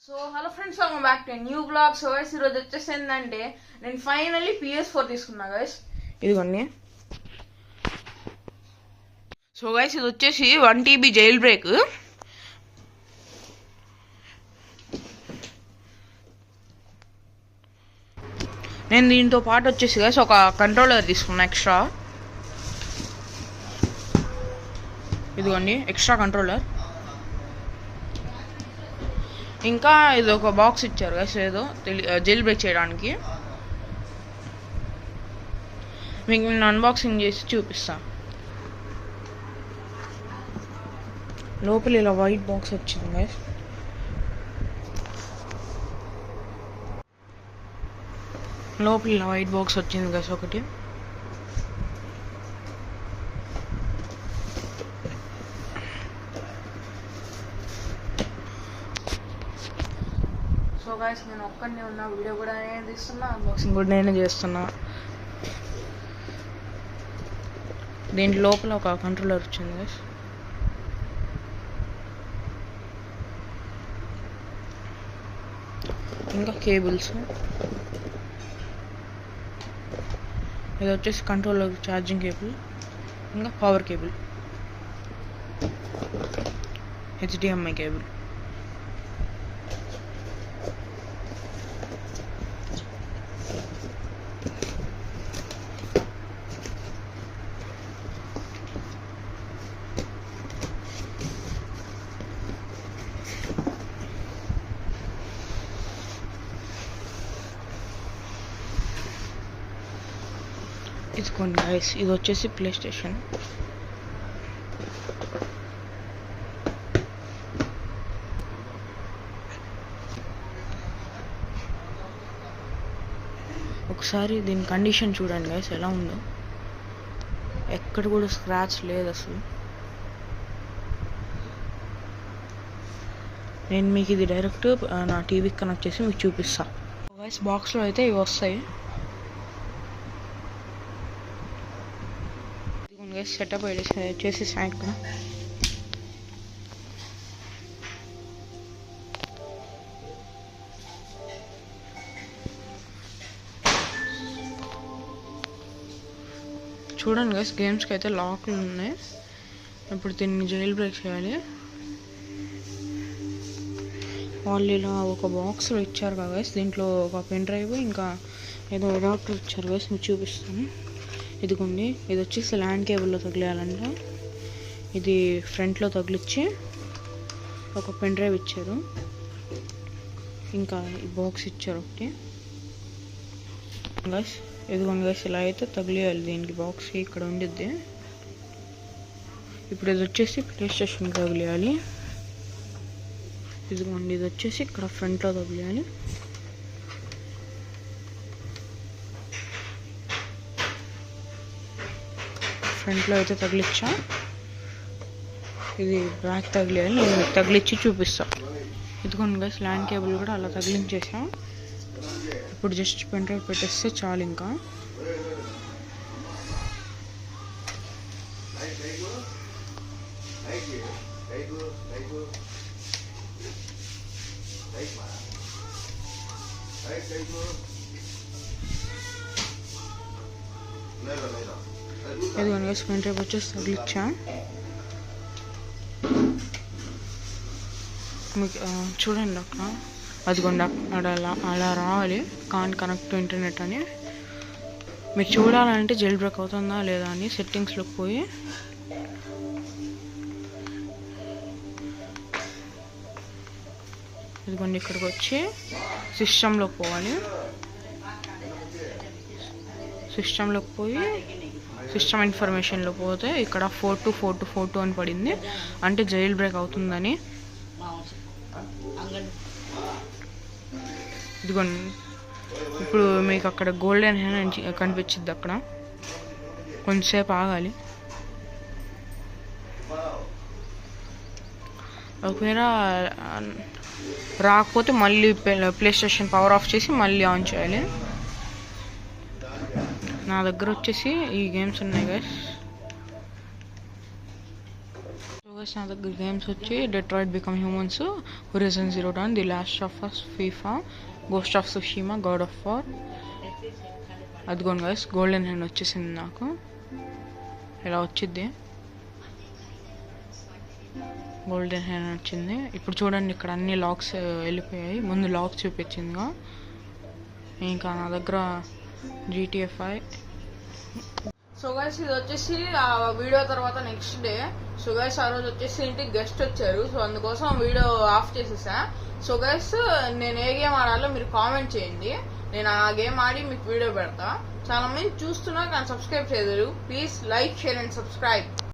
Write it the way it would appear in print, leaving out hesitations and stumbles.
So hello friends, welcome back to new blog. So guys ఈరోజు వచ్చేసి ఏంటంటే నేను ఫైనల్లీ PS4 తీసుకున్నా గైస్. ఇదిగోండి. సో గైస్ ఇది వచ్చేసి 1 TB జైల్ బ్రేక్. నేను దీంతో పాటు వచ్చేసి గైస్ ఒక కంట్రోలర్ తీసుకున్నా ఎక్స్ట్రా. ఇదిగోండి ఎక్స్ట్రా కంట్రోలర్. ఇంకా ఇది ఒక బాక్స్ ఇచ్చారు గైస్, ఏదో జైల్ బ్రేక్ చేయడానికి. మీకు నేను అన్బాక్సింగ్ చేసి చూపిస్తా. లోపల ఇలా వైట్ బాక్స్ వచ్చింది గైస్. లోపల ఇలా వైట్ బాక్స్ వచ్చింది గైస్ ఒకటి. సో గైస్ నేను ఒక్కడినే ఉన్నా, వీడియో కూడా నేనే తీస్తున్నా, అన్బాక్సింగ్ కూడా నేనే చేస్తున్నా. దీని లోపల ఒక కంట్రోలర్ వచ్చింది గైస్. ఇంకా కేబుల్స్. ఇది వచ్చేసి కంట్రోలర్ ఛార్జింగ్ కేబుల్, ఇంకా పవర్ కేబుల్, HDMI కేబుల్. ఇదిగోండి గైస్, ఇది వచ్చేసి ప్లే స్టేషన్. ఒకసారి దీని కండిషన్ చూడండి గైస్ ఎలా ఉందో. ఎక్కడ కూడా స్క్రాచ్ లేదు అసలు. నేను మీకు ఇది డైరెక్ట్ నా టీవీకి కనెక్ట్ చేసి మీకు చూపిస్తా గైస్. బాక్స్లో అయితే ఇవి వస్తాయి. సెటప్ చేసేసా ఇక్కడ. చూడండి గైస్, గేమ్స్కి అయితే లాక్లు ఉన్నాయి. ఇప్పుడు దీన్ని జైల్ బ్రేక్ చేయాలి. వాళ్ళు ఇలా ఒక బాక్స్లో ఇచ్చారు కదా గైస్, దీంట్లో ఒక పెన్ డ్రైవ్ ఇంకా ఏదో అడాప్టర్ ఇచ్చారు గైస్, మీకు చూపిస్తాను. ఇదిగోండి, ఇది వచ్చేసి ల్యాండ్ కేబుల్లో తగిలేయాలంట. ఇది ఫ్రంట్లో తగిలిచ్చి ఒక పెన్ డ్రైవ్ ఇచ్చారు, ఇంకా ఈ బాక్స్ ఇచ్చారు ఒకటి గైస్. ఇదిగోండి గైస్, ఇలా అయితే తగిలేయాలి దీనికి బాక్స్ ఇక్కడ ఉండిద్ది. ఇప్పుడు ఇది వచ్చేసి ప్లే స్టేషన్కి తగిలేయాలి. ఇదిగోండి, ఇది వచ్చేసి ఇక్కడ ఫ్రంట్లో తగిలేయాలి. ఫ్రంట్లో అయితే తగిలిచ్చా. ఇది బ్యాక్ తగిలేయాలి, నేను మీకు తగిలిచ్చి చూపిస్తా. ఇదిగోండి గైస్, ల్యాండ్ కేబుల్ కూడా అలా తగిలించేసా. ఇప్పుడు జస్ట్ పెన్ డ్రైవ్ పెట్టేస్తే చాలు. ఇంకా ఇదిగోండి గైస్, పెన్ డ్రైవ్ వచ్చేసి తగిలిచ్చా. మీకు చూడండి అక్కడ, అదిగోండి అక్కడ అలా రావాలి కాన్ కనెక్ట్ టు ఇంటర్నెట్ అని. మీరు చూడాలంటే జైల్ బ్రేక్ అవుతుందా లేదా అని సెట్టింగ్స్లోకి పోయి ఇదిగోండి ఇక్కడికి వచ్చి సిస్టంలోకి పోవాలి. సిస్టంలోకి పోయి సిస్టమ్ ఇన్ఫర్మేషన్లో పోతే ఇక్కడ 424242 అని పడింది, అంటే జైల్ బ్రేక్ అవుతుందని. ఇదిగోండి, ఇప్పుడు మీకు అక్కడ గోల్డెన్ హ్యాండ్ కనిపించింది. అక్కడ కొంచెంసేపు ఆగాలి. ఒకవేళ రాకపోతే మళ్ళీ ప్లే స్టేషన్ పవర్ ఆఫ్ చేసి మళ్ళీ ఆన్ చేయాలి. నా దగ్గర వచ్చేసి ఈ గేమ్స్ ఉన్నాయి గైస్. గైస్ నా దగ్గర గేమ్స్ వచ్చి Detroit Become Humans, Horizon Zero Dawn, The Last of Us, FIFA, Ghost of Tsushima, God of War. అదిగోండి గైస్ గోల్డెన్ హ్యాండ్ వచ్చేసింది నాకు. ఇలా వచ్చింది, గోల్డెన్ హ్యాండ్ వచ్చింది. ఇప్పుడు చూడండి ఇక్కడ అన్ని లాక్స్ వెళ్ళిపోయాయి. ముందు లాక్ చూపించిందిగా. ఇంకా నా దగ్గర GTA 5. సో గైస్ ఇది వచ్చేసి ఆ వీడియో తర్వాత నెక్స్ట్ డే. సో గైస్ ఆ రోజు వచ్చేసి ఇంటికి గెస్ట్ వచ్చారు. సో అందుకోసం వీడియో ఆఫ్ చేసేసా. సో గైస్ నేను ఏ గేమ్ ఆడాలో మీరు కామెంట్ చేయండి. నేను ఆ గేమ్ ఆడి మీకు వీడియో పెడతా. చాలా మంది చూస్తున్నా కానీ సబ్స్క్రైబ్ చేయలేరు. Please like, share and subscribe.